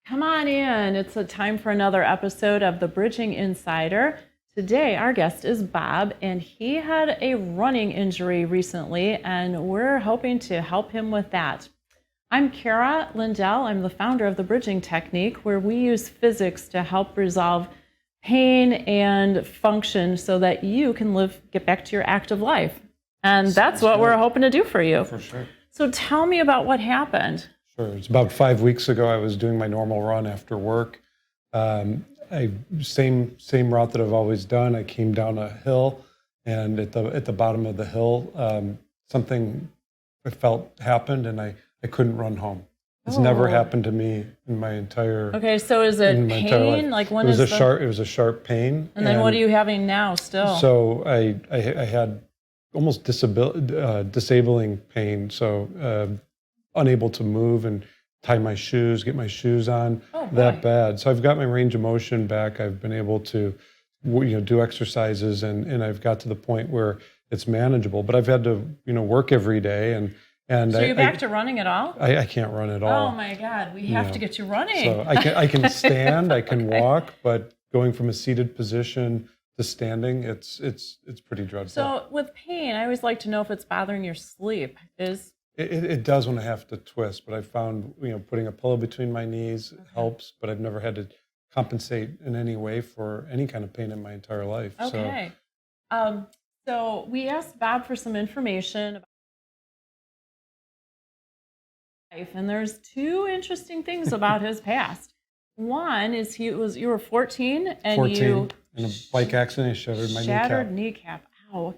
Come on in. It's a time for another episode of the Bridging Insider. Today, our guest is Bob, and he had a running injury recently, and we're hoping to help him with that. I'm Cara Lindell. I'm the founder of the Bridging Technique, where we use physics to help resolve pain and function so that you can get back to your active life. And that's what we're hoping to do for you. For sure. So tell me about what happened. Sure. It's about 5 weeks ago. I was doing my normal run after work. Same route that I've always done. I came down a hill, and at the bottom of the hill, something I felt happened, and I couldn't run home. It's never happened to me in my entire. Okay, so is it pain? Like when it was it was a sharp pain. And then what are you having now still? So I had almost disabling pain. So unable to move and tie my shoes, get my shoes on, that bad. So I've got my range of motion back. I've been able to, do exercises, and I've got to the point where it's manageable. But I've had to, work every day, and so you're back to running at all? I can't run at all. Oh my God, we have to get you running. So I can stand, I can walk, but going from a seated position to standing, it's pretty dreadful. So with pain, I always like to know if it's bothering your sleep. It does when I have to twist, but I found, putting a pillow between my knees helps, but I've never had to compensate in any way for any kind of pain in my entire life. Okay. So we asked Bob for some information about life, and there's two interesting things about his past. One is you were 14 and 14, in a bike accident, I shattered my kneecap. Ow.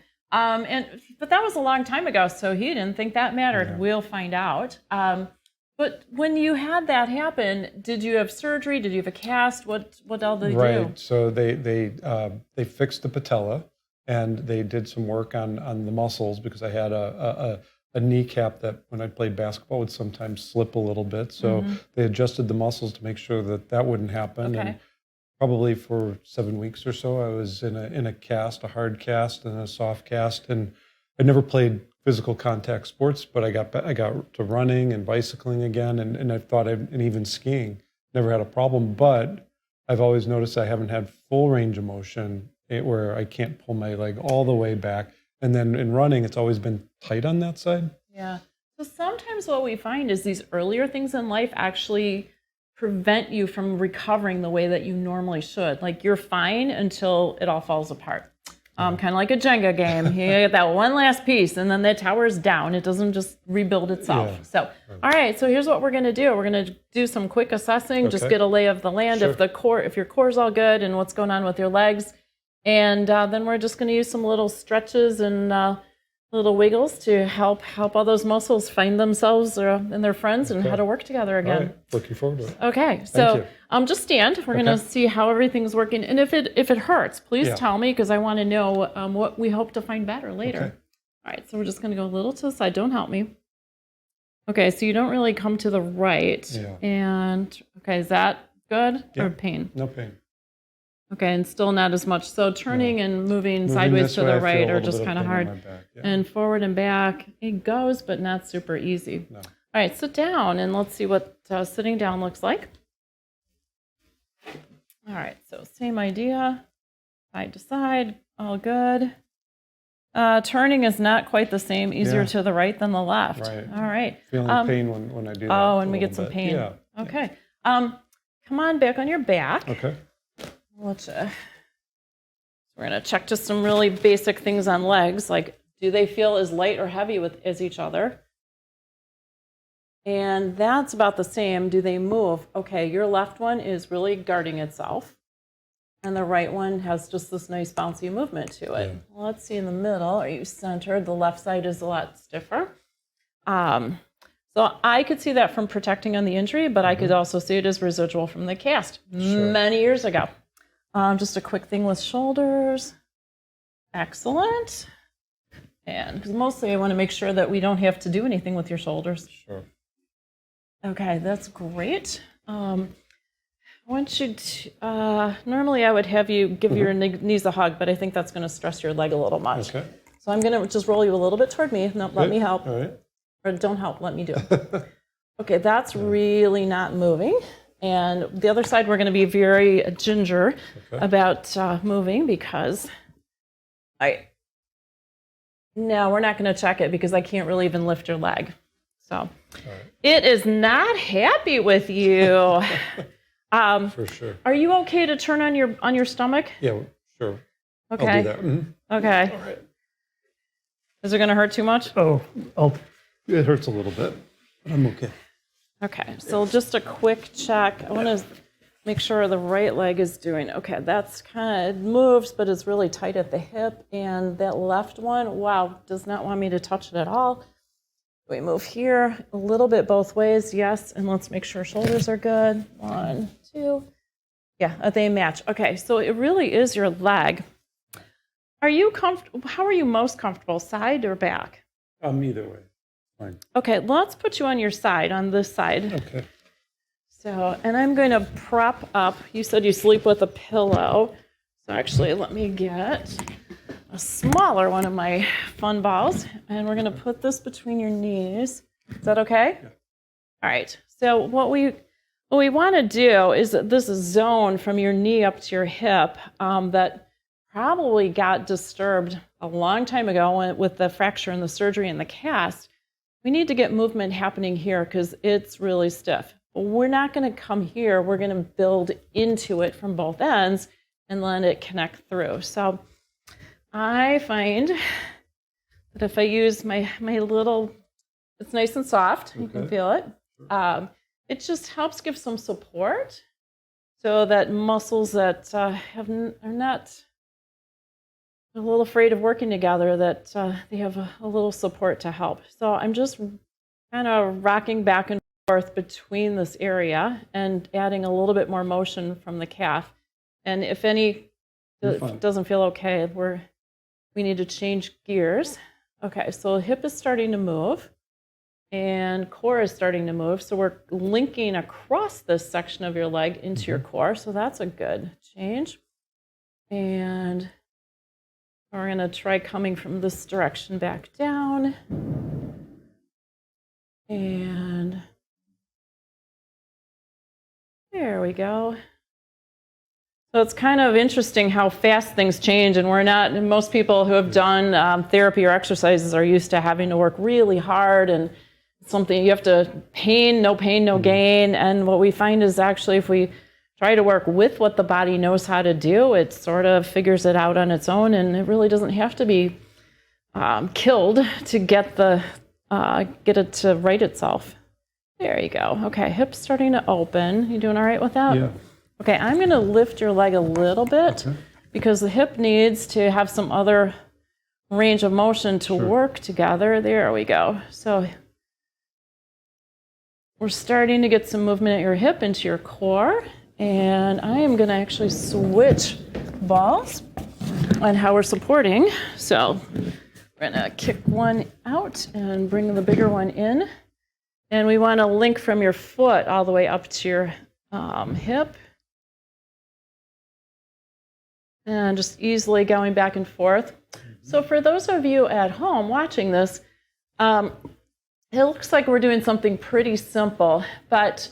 But that was a long time ago, so he didn't think that mattered. Yeah. We'll find out. But when you had that happen, did you have surgery? Did you have a cast? What all did they do? Right. So they fixed the patella, and they did some work on the muscles, because I had a kneecap that when I played basketball would sometimes slip a little bit. So they adjusted the muscles to make sure that wouldn't happen. Okay. And probably for 7 weeks or so, I was in a cast, a hard cast and a soft cast. And I never played physical contact sports, but I got to running and bicycling again, and I thought, and even skiing, never had a problem. But I've always noticed I haven't had full range of motion, where I can't pull my leg all the way back. And then in running, it's always been tight on that side. Yeah. So sometimes what we find is these earlier things in life actually prevent you from recovering the way that you normally should. Like you're fine until it all falls apart. Kind of like a Jenga game. You get that one last piece, and then the tower's down. It doesn't just rebuild itself. Yeah. So, all right. So here's what we're going to do. We're going to do some quick assessing. Just get a lay of the land. Sure. If your core's all good, and what's going on with your legs. And then we're just going to use some little stretches and little wiggles to help all those muscles find themselves and their friends and how to work together again. All right. Looking forward to it. Okay, so just stand. We're going to see how everything's working. And if it hurts, please tell me, because I want to know what we hope to find better later. Okay. All right, so we're just going to go a little to the side. Don't help me. Okay, so you don't really come to the right. Yeah. And, okay, is that good or pain? No pain. Okay, and still not as much. So turning and moving sideways to the right are just kind of hard. And forward and back, it goes, but not super easy. No. All right, sit down, and let's see what sitting down looks like. All right, so same idea, side to side, all good. Turning is not quite the same, easier to the right than the left. Right. All right. Feeling pain when I do that. Oh, and we get some pain. Yeah. Okay. Come on back on your back. Okay. We're going to check just some really basic things on legs, like do they feel as light or heavy as each other? And that's about the same. Do they move? Okay, your left one is really guarding itself, and the right one has just this nice bouncy movement to it. Yeah. Well, let's see in the middle. Are you centered? The left side is a lot stiffer. So I could see that from protecting on the injury, but I could also see it as residual from the cast many years ago. Just a quick thing with shoulders. Excellent. And because mostly I want to make sure that we don't have to do anything with your shoulders. Sure. Okay, that's great. I want you to, normally I would have you give your knees a hug, but I think that's going to stress your leg a little much. Okay. So I'm going to just roll you a little bit toward me. No, let me help. All right. Or don't help, let me do it. Okay, that's really not moving. And the other side, we're going to be very ginger about moving because no, we're not going to check it because I can't really even lift your leg. So it is not happy with you. For sure. Are you okay to turn on your stomach? Yeah, sure. Okay. I'll do that. Mm-hmm. Okay. All right. Is it going to hurt too much? Oh, it hurts a little bit, but I'm okay. Okay, so just a quick check. I want to make sure the right leg is doing okay. That's kind of moves, but it's really tight at the hip. And that left one, wow, does not want me to touch it at all. We move here a little bit both ways, yes. And let's make sure shoulders are good. 1, 2. Yeah, they match. Okay, so it really is your leg. Are you comfortable? How are you most comfortable, side or back? Either way, fine. Okay, let's put you on your side, on this side. Okay. So, and I'm going to prop up. You said you sleep with a pillow. So actually, let me get a smaller one of my fun balls. And we're going to put this between your knees. Is that okay? Yeah. All right. So what we want to do is that this zone from your knee up to your hip that probably got disturbed a long time ago with the fracture and the surgery and the cast. We need to get movement happening here because it's really stiff. We're not going to come here. We're going to build into it from both ends and let it connect through. So I find that if I use my little, it's nice and soft. You can feel it. It just helps give some support so that muscles that are not a little afraid of working together, that they have a little support to help. So I'm just kind of rocking back and forth between this area and adding a little bit more motion from the calf. And if doesn't feel okay, we need to change gears. Okay, so hip is starting to move and core is starting to move. So we're linking across this section of your leg into your core. So that's a good change. And we're going to try coming from this direction back down. And there we go. So it's kind of interesting how fast things change, and most people who have done therapy or exercises are used to having to work really hard, and something you have to no pain, no gain. And what we find is actually if we try to work with what the body knows how to do, it sort of figures it out on its own, and it really doesn't have to be killed to get it to right itself. There you go. Okay, hips starting to open. You doing all right with that? Yeah. Okay, I'm going to lift your leg a little bit because the hip needs to have some other range of motion to work together. There we go. So we're starting to get some movement at your hip into your core. And I am going to actually switch balls on how we're supporting. So we're going to kick one out and bring the bigger one in. And we want to link from your foot all the way up to your hip. And just easily going back and forth. So for those of you at home watching this, it looks like we're doing something pretty simple, but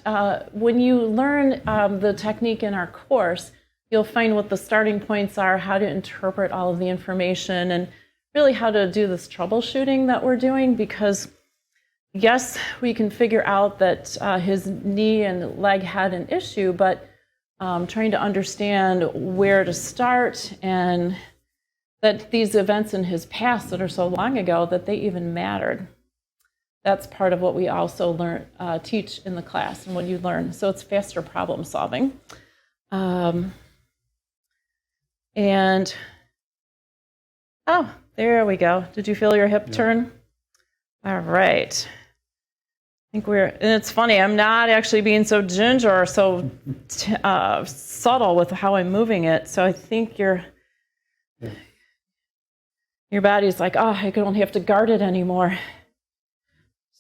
when you learn the technique in our course, you'll find what the starting points are, how to interpret all of the information, and really how to do this troubleshooting that we're doing, because yes, we can figure out that his knee and leg had an issue, but trying to understand where to start, and that these events in his past that are so long ago, that they even mattered. That's part of what we also teach in the class and what you learn. So it's faster problem solving. And, oh, there we go. Did you feel your hip turn? All right. I think and it's funny, I'm not actually being so ginger or so subtle with how I'm moving it. So I think your body's like, oh, I don't have to guard it anymore.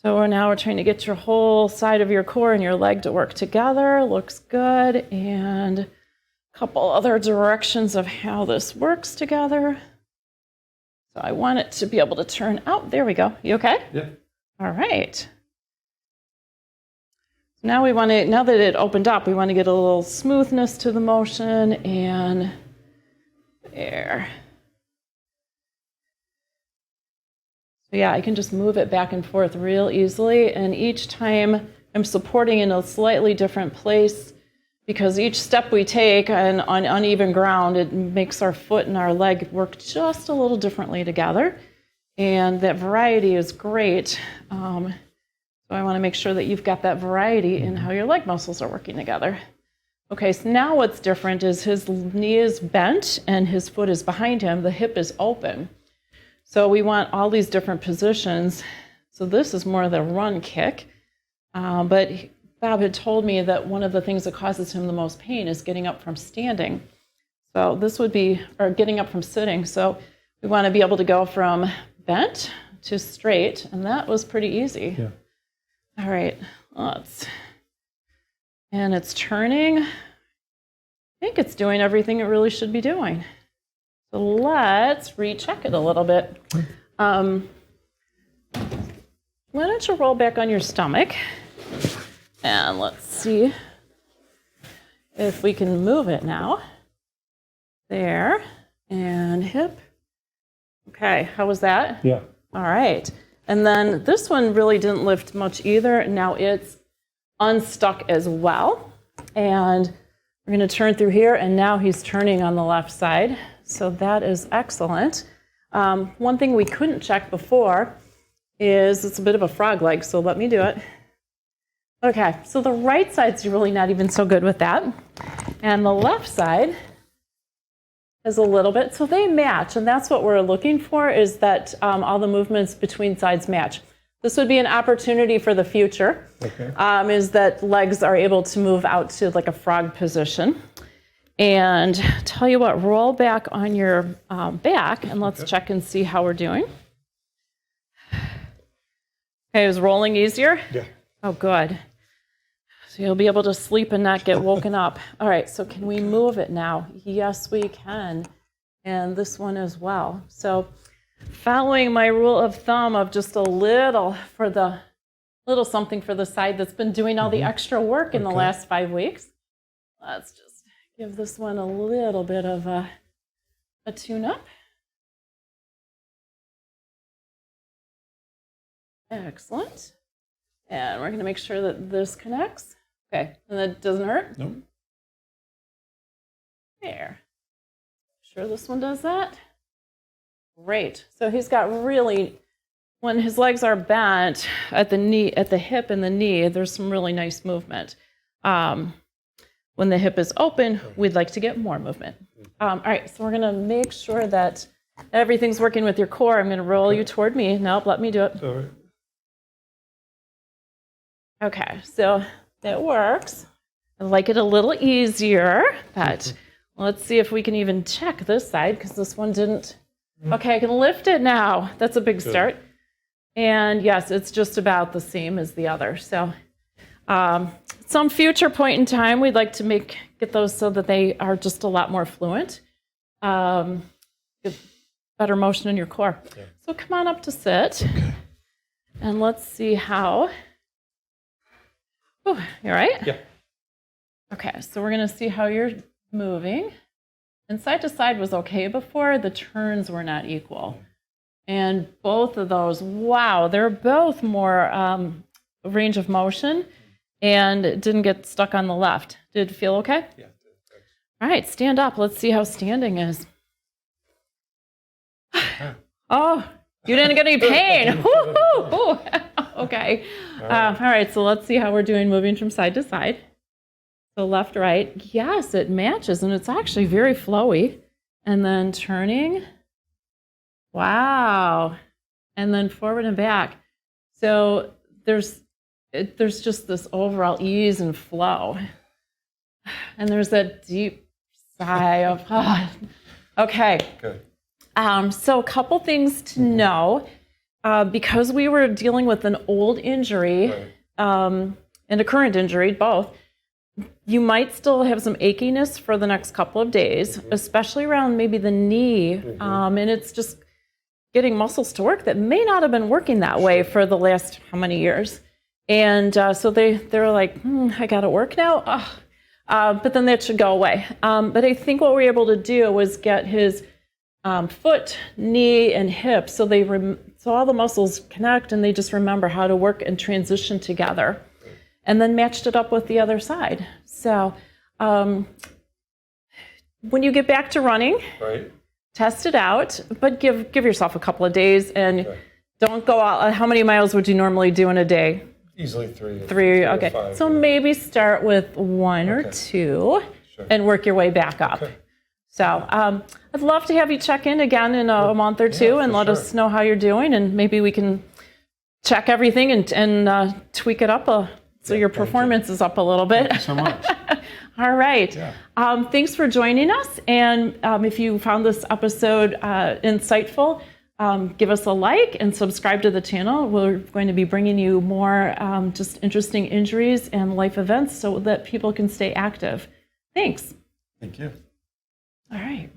So now we're trying to get your whole side of your core and your leg to work together. Looks good. And a couple other directions of how this works together. So I want it to be able to turn out. There we go. You okay? Yeah. All right. Now we want to, now that it opened up, we want to get a little smoothness to the motion, and there. So yeah, I can just move it back and forth real easily, and each time I'm supporting in a slightly different place, because each step we take on uneven ground, it makes our foot and our leg work just a little differently together, and that variety is great. So I want to make sure that you've got that variety in how your leg muscles are working together. Okay, so now what's different is his knee is bent and his foot is behind him. The hip is open. So we want all these different positions. So this is more the run kick. But Bob had told me that one of the things that causes him the most pain is getting up from standing. So this would be, or getting up from sitting. So we want to be able to go from bent to straight, and that was pretty easy. Yeah. All right, and it's turning. I think it's doing everything it really should be doing. So let's recheck it a little bit. Why don't you roll back on your stomach, and let's see if we can move it now. There, and hip. Okay, how was that? Yeah. All right. And then this one really didn't lift much either. Now it's unstuck as well. And we're going to turn through here, and now he's turning on the left side. So that is excellent. One thing we couldn't check before is it's a bit of a frog leg, so let me do it. Okay, so the right side's really not even so good with that. And the left side is a little bit, so they match, and that's what we're looking for, is that all the movements between sides match. This would be an opportunity for the future, is that legs are able to move out to like a frog position. And tell you what, roll back on your back, and let's check and see how we're doing. Okay, is rolling easier? Yeah. Oh, good. So you'll be able to sleep and not get woken up. All right, so can we move it now? Yes, we can. And this one as well. So following my rule of thumb of just a little for the little something for the side that's been doing all the extra work in the last 5 weeks, let's just give this one a little bit of a tune-up. Excellent. And we're going to make sure that this connects. Okay, and that doesn't hurt? Nope. There. Sure this one does that? Great. So he's got really, when his legs are bent at the knee, at the hip and the knee, there's some really nice movement. When the hip is open, we'd like to get more movement. All right, so we're going to make sure that everything's working with your core. I'm going to roll you toward me. Nope, let me do it. All right. Okay, so that works. I like it a little easier, but let's see if we can even check this side, because this one didn't. Okay, I can lift it now. That's a big start. And yes, it's just about the same as the other. So some future point in time, we'd like to get those so that they are just a lot more fluent. Get better motion in your core. Okay. So come on up to sit. Okay. And let's see how. Oh, you all right? Yeah. Okay, so we're going to see how you're moving. And side to side was okay before. The turns were not equal. And both of those, wow, they're both more range of motion and didn't get stuck on the left. Did it feel okay? Yeah. All right, stand up. Let's see how standing is. Oh, you didn't get any pain. Okay. All right, so let's see how we're doing moving from side to side. So left, right. Yes, it matches, and it's actually very flowy. And then turning. Wow. And then forward and back. So there's just this overall ease and flow. And there's that deep sigh of, okay. Good. So a couple things to know. Because we were dealing with an old injury and a current injury, both, you might still have some achiness for the next couple of days, especially around maybe the knee. And it's just getting muscles to work that may not have been working that way for the last how many years. And so they were like, I got to work now? But then that should go away. But I think what we were able to do was get his foot, knee, and hip, so so all the muscles connect and they just remember how to work and transition together, and then matched it up with the other side. So when you get back to running, Right. test it out, but give yourself a couple of days and don't go out. How many miles would you normally do in a day? Easily 3. 3, or okay. 5, So maybe start with 1 or 2 and work your way back up. Okay. So I'd love to have you check in again in a month or two and let us know how you're doing, and maybe we can check everything and tweak it up so your performance is up a little bit. Thank you so much. All right. Yeah. Thanks for joining us. And if you found this episode insightful, give us a like and subscribe to the channel. We're going to be bringing you more just interesting injuries and life events so that people can stay active. Thanks. Thank you. All right.